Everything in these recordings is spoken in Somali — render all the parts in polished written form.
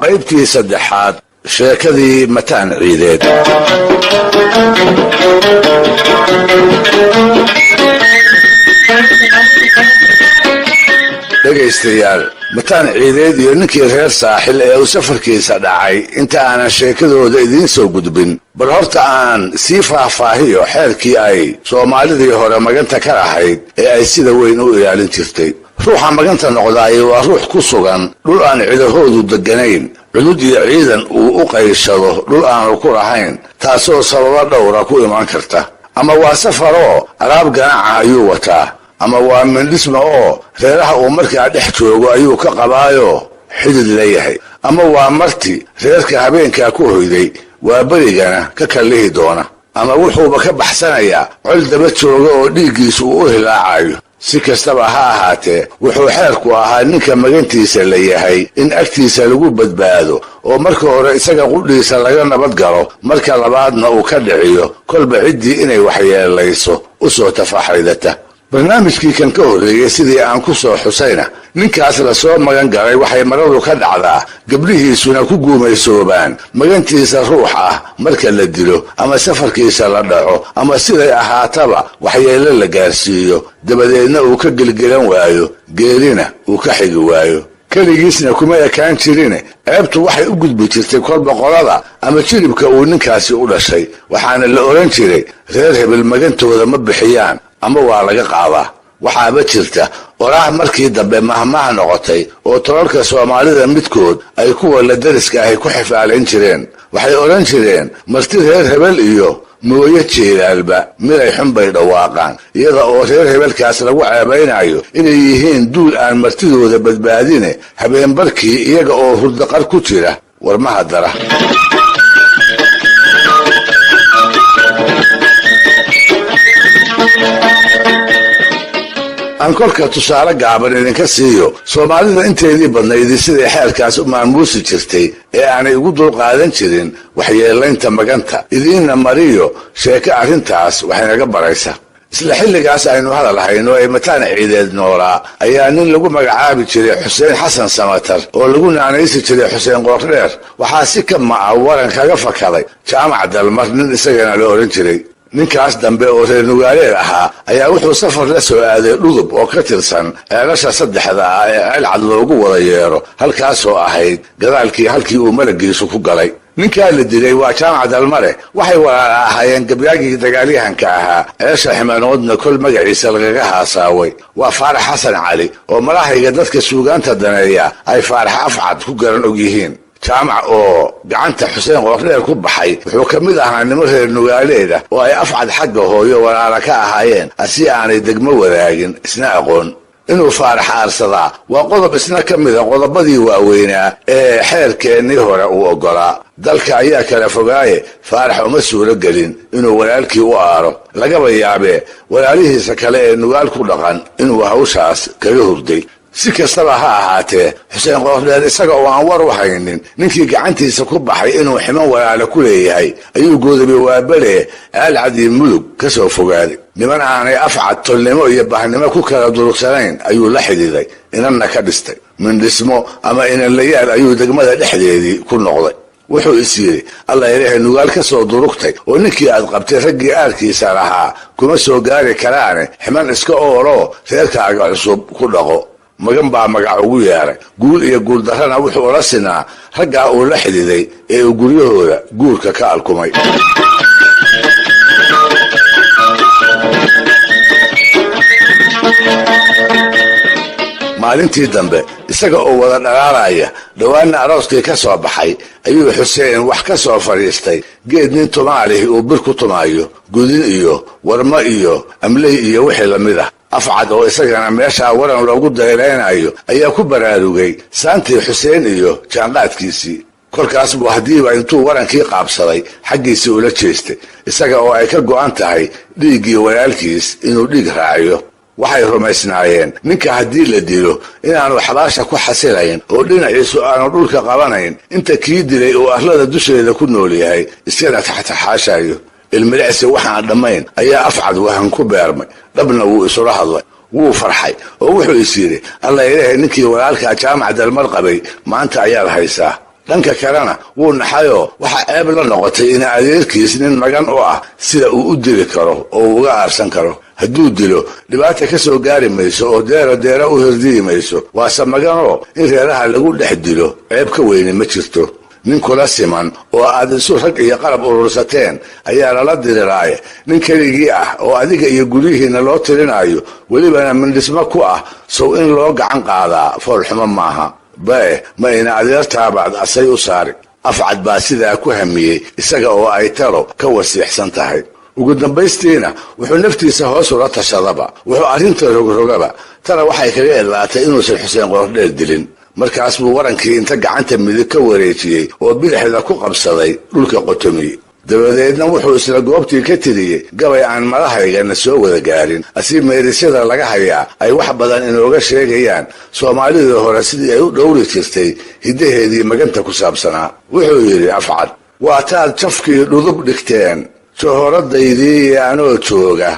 qaybtii saddexaad sheekadii mataan ciideed. dhegaystayaal, mataan ciideed iyo ninkii reer saaxil ee uu safarkiisa dhacay inta aanan sheekadooda idiin soo gudbin, bal horta aan sii faahfaahiyo xeerkii ay soomaalidii hore maganta ka lahayd ee ay sida weyn u ilaalin jirtay. ruuxa maganta noqdaay waa ruux ku sugan dhul aan cidahoodu degganayn, cudud iyo ciidan uu u qayshado dhul aanu ku lahayn, taasoo sababo dhowra ku imaan karta. ama waa safaroo alaab ganaca ayuu wataa, ama waa mindhisma oo reeraha uu markaa dhex joogo ayuu ka qabaayo xidid leeyahay, ama waa marti reerka habeenkaa ku hoyday waa berigana ka kallihi doona, ama wuxuuba ka baxsanayaa col daba jooga oo dhiiggiisu uu u hilaacayo. si kastaba ha ahaatee, wuxuu xeerku ahaa ninka magantiisa la yahay in agtiisa lagu badbaado oo marka hore isaga qudhiisa laga nabad galo, marka labaadna uu ka dhiciyo kolba ciddii inay waxyeelayso u soo tafaxaydata. barnaamijkii kan ka horreeyey sidii aan ku soo xusayna, ninkaas la soo magan galay waxay maradu ka dhacdaa gabdhihiisuna ku guumaysoobaan magantiisa ruux ah marka la dilo ama safarkiisa la dhaco ama siday ahaataba waxyeello la gaarsiiyo, dabadeedna uu ka gelgelan waayo, geerina uu ka xigi waayo. keligiisna kuma ekaan jirine ceebtu waxay u gudbi jirtay kolba qolada ama jilibka uu ninkaasi u dhashay, waxaana la odhan jiray reer hebel magantooda ma bixiyaan ama waa laga qaadaa. waxaaba jirta oraah markii dambe mahmaha noqotay oo tolalka soomaalida midkood ay kuwa la dariska ahi ku xifaalayn jireen. waxay odhan jireen marti reer hebel iyo mooye jeelaalba miday xun bay dhawaaqaan, iyada oo reer hebelkaas lagu ceebaynayo inay yihiin duul aan martidooda badbaadine habeenbarkii iyaga oo hurdaqar ku jira warmaha dara. aan kolka tusaale gaaban idinka siiyo soomaalida inteedii badnaydii siday xeerkaas u maamuusi jirtay ee aanay ugu dulqaadan jirin waxyeelaynta maganta. idiinna mariyo sheeko arrintaas waxaynaga baraysa. isla xilligaas aynu hadal hayno ee mataan ciideed noolaa ayaa nin lagu magacaabi jiray xuseen xasan samatar oo lagu naanaysi jiray xuseen qoordheer waxaa si ka maca waran kaga fakaday jaamac dalmar nin isagana la odhan jiray. ninkaas dambe oo reer nugaaleed ahaa ayaa wuxuu safar la soo aaday dhudub oo ka tirsan ceelasha saddexda ah ee ceelcad loogu wada yeero, halkaasoo ahayd gadaalkii halkii uu malagiisu ku galay. ninkaa la dilay waa jaamac dalmare. waxay walaala ahaayeen gabyaagii dagaalyahanka ahaa ceesha ximanoodna kol magaciisa lagaga haasaaway. waa faarax xasan cali oo malahayga dadka suugaanta daneeya ay faarax afcad ku garan og yihiin. jaamac oo gacanta xuseen qoordheer ku baxay wuxuu ka mid ahaa nimo reer nugaaleeda oo ay afcad xagga hooyo walaala ka ahaayeen, asi aanay degmo wadaagin isna aqoon. inuu faarax aarsadaa waa qodob isna ka mida qodobadii waaweynaa ee xeerkeennii hore uu oggolaa. dalka ayaa kala fogaaye faarax uma suuro gelin inuu walaalkii u aaro, lagaba yaabee walaalihiisa kale ee nugaal ku dhaqan inuu hawshaas kaga hurday. si kastaba ha ahaatee, xuseen qoordheer isaga oo aan war u haynin ninkii gacantiisa ku baxay inuu ximan walaalo ku leeyahay ayuu goodobay waabale aalcad iyo mudug ka soo fogaaday. niman aanay afcad tolnimo iyo bahnimo ku kala durugsanayn ayuu la xidhiiday, inanna ka dhistay. mindhismo ama inanlayaal ayuu degmada dhexdeedii ku noqday. wuxuu is yidhi alla ilaahay nugaal ka soo durugtay oo ninkii aad qabtay raggii aarkiisa lahaa kuma soo gaari karaane ximan iska ooloo reerkaaga cusub ku dhaqo. magan baa magac ugu yeeray. guul iyo guuldarrana wuxuu ula sinaa raggaa uu la xidhiiday ee uu guryahooda guurka ka alkumay. maalintii dambe isaga oo wada dhalaalaya dhowaanna arooskii ka soo baxay ayuu xuseen wax ka soo fadhiistay geed nin tumaalihi uu bir ku tumaayo, gudin iyo warmo iyo amley iyo wixii la mid ah. afcad oo isagana meeshaa waran loogu dayraynayo ayaa ku baraarugay saantii xuseen iyo jaanqaadkiisii. kolkaas buu haddiiba intuu warankii qaabsaday xaggiisii ula jeestay, isaga oo ay ka go'an tahay dhiiggii walaalkiis inuu dhiig raaciyo. waxay rumaysnaayeen ninka haddii la dilo inaanu xabaasha ku xasilayn oo dhinaciisu aanu dhulka qabanayn inta kii dilay oo arlada dusheeda ku nool yahay iskana taxtaxaashayo. ilmilicsi waxaan dhammayn ayaa afcad wahan ku beermay, dhabna wuu isula hadlay. wuu farxay oo wuxuu is yidhi alla ilaahay ninkii walaalkaa jaamac dalmar qabay maanta ayaad haysaa. dhanka kalena wuu naxayoo waxaa ceeb la noqotay in adeerkiis nin magan u ah sida uu u dili karo oo uu uga aarsan karo. hadduu dilo dhibaata ka soo gaari mayso oo deera u hirdiyi mayso, waase maganoo in reeraha lagu dhex dilo ceeb ka weyni ma jirto. nin kula siman oo aad isu rag iyo qalab urursateen ayaa lala diriraaye nin keligii ah oo adiga iyo guryihiinna loo tirinayo welibana mindhismo ku ah sow in loo gacan qaadaa foolxumo maaha. ma ina adeertaabaad asay u saari. afcad baa sidaa ku hamiyey isaga oo ay talo ka wasiixsan tahay. ugu dambaystiina wuxuu naftiisa hoos ula tashadaba, wuxuu arrinta rogrogaba. tana waxay kaga idlaatay inuusan xuseen qordheer dilin. markaas buu warankii inta gacanta midig ka wareejiyey oo bidixda ku qabsaday dhulka qotomiye. dabadeedna wuxuu isla goobtii ka tiriyey gabay aan madahaygana soo wada gaarin, asii meerisyada laga hayaa ay wax badan inooga sheegayaan soomaalidii hore sidii ay u dhowri jirtay hiddaheedii maganta ku saabsanaa. wuxuu yidhi afcad, waataad jafkii dhudub dhigteen johoradaydii anoo jooga,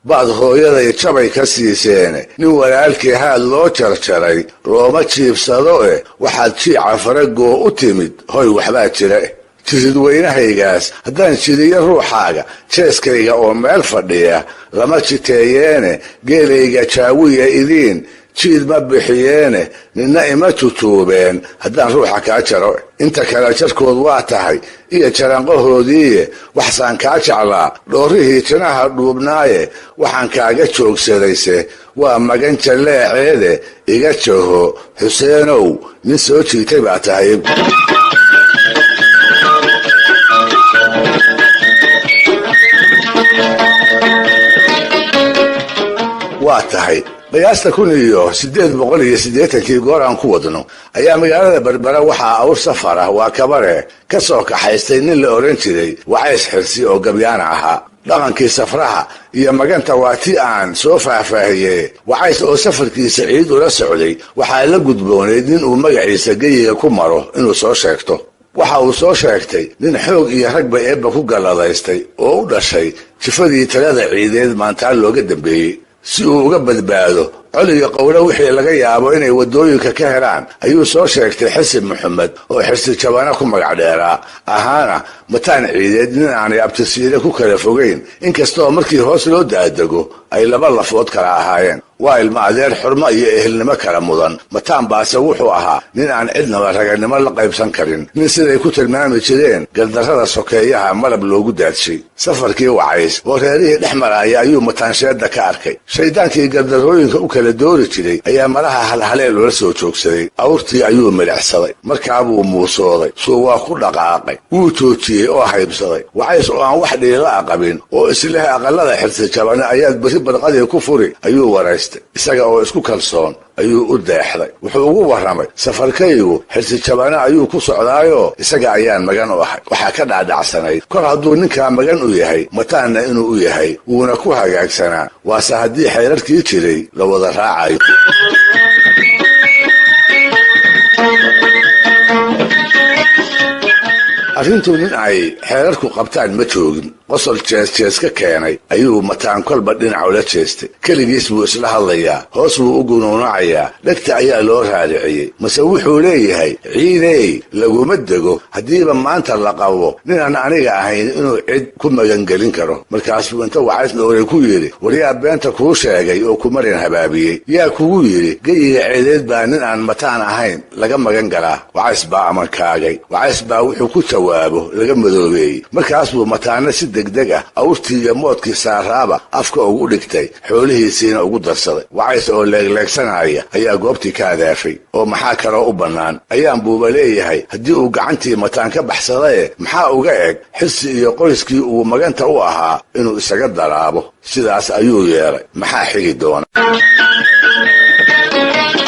baad hooyaday jabay ka siiseene nin walaalkii haad loo jarjaray looma jiibsado waxaad jiica faragoo u timid hoy waxbaa jira. jiridweynahaygaas haddaan jidiyo ruuxaaga jeeskayga oo meel fadhiya lama jiteeyeene geelayga jaawiya idiin jiid ma bixiyeene ninna ima tutuubeen haddaan ruuxa kaa jaro. inta kale jarkood waa tahay iyo jaranqahoodiiye waxsaan kaa jeclaa dhoorrihii jinaha dhuubnaaye waxaan kaaga joogsadayse waa magan jalleeceede iga jaho xuseenow nin soo jiitay baa tahay. waa tahay qiyaasta 1880 goor aan ku wadno ayaa magaalada Berbera waxaa awr safar ah waa kabare ka soo kaxaystay nin la oran jiray Wacays Xirsi oo Gabyaana ahaa. dhaqankii safraha iyo maganta waa tii aan soo faahfaahiyey. Wacays oo safarkiisa ciid ula socday waxaa la gudbooneyd nin uu magaciisa geyiga ku maro inuu soo sheegto. waxa uu soo sheegtay nin xoog iyo ragba eebba ku galladaystay oo u dhashay jifadii talada ciideed maantaan looga dambeeyey. si uu uga badbaado col iyo qowlo wixii laga yaabo inay wadooyinka ka helaan ayuu soo sheegtay Xasan Maxamed oo Xirsi Jabana ku magac dheeraa ahaana mataan ciideed nin aanay abtisiire ku kala fogeyn, inkastoo markii hoos loo daadego ay laba lafood kala ahaayeen. waa ilma adeer xurmo iyo ehelnimo kala mudan. mataan baase wuxuu ahaa nin aan cidnaba raganimo la qaybsan karin, nin siday ku tilmaami jireen gardarrada sokeeyaha malab loogu daadshay. safarkii Wacays oo reerihii dhex maraya ayuu mataansheedda ka arkay. shaydaankii gardarrooyinka u kala doori jiray ayaa malaha halhaleel ula soo joogsaday. awrtii ayuu milixsaday, markaabuu muusooday, suu waa ku dhaqaaqay, wuu joojiyey oo haybsaday. Wacays oo aan wax dhiila qabin oo isleh aqalada Xirsi Jabana ayaad bari barqadii ku furi ayuu waraystay. isaga oo isku kalsoon ayuu u deexday. wuxuu ugu warramay safarkaygu Xirsi Jabana ayuu ku socdaayo isaga ayaan magan u ahay. waxaa ka dhaadhacsanayd kor hadduu ninkaa magan u yahay mataanna inuu u yahay wuuna ku hagaagsanaa, waase haddii xeerarkii jiray la wada raacayo. arrintuu nin ay xeerarku qabtaan ma joogin. qosol jees ka keenay ayuu mataan kolba dhinac ula jeestay. keligiis buu isla hadlayaa, hoos buu u gunuunacayaa, dhegta ayaa loo raariciyey. mase wuxuu leeyahay ciidey laguma dego haddiiba maanta la qabo ninaan aniga ahayn inuu cid ku magangelin karo. markaasbuu inta Wacays dhowray ku yidhi, waryaa beenta kuu sheegay oo ku marin habaabiyey. yaa kugu yidhi geyiga ceedeed baa nin aan mataan ahayn laga magan galaa? Wacays baa amarkaagay. Wacays baa wuxuu ku jawaabo laga madoobeeyey. markaas buu mataana si degdeg ah awrtii iyo moodkii saaraaba afka ugu dhigtay, xoolihiisiina ugu darsaday. Wacays oo leegleegsanaya ayaa goobtii ka adaafay. oo maxaa kaloo u bannaan ayaan buuba leeyahay haddii uu gacantii mataan ka baxsadaye maxaa uga eg Xirsi iyo qoyskii uu maganta u ahaa inuu isaga daraabo. sidaas ayuu yeelay. maxaa xigi doona?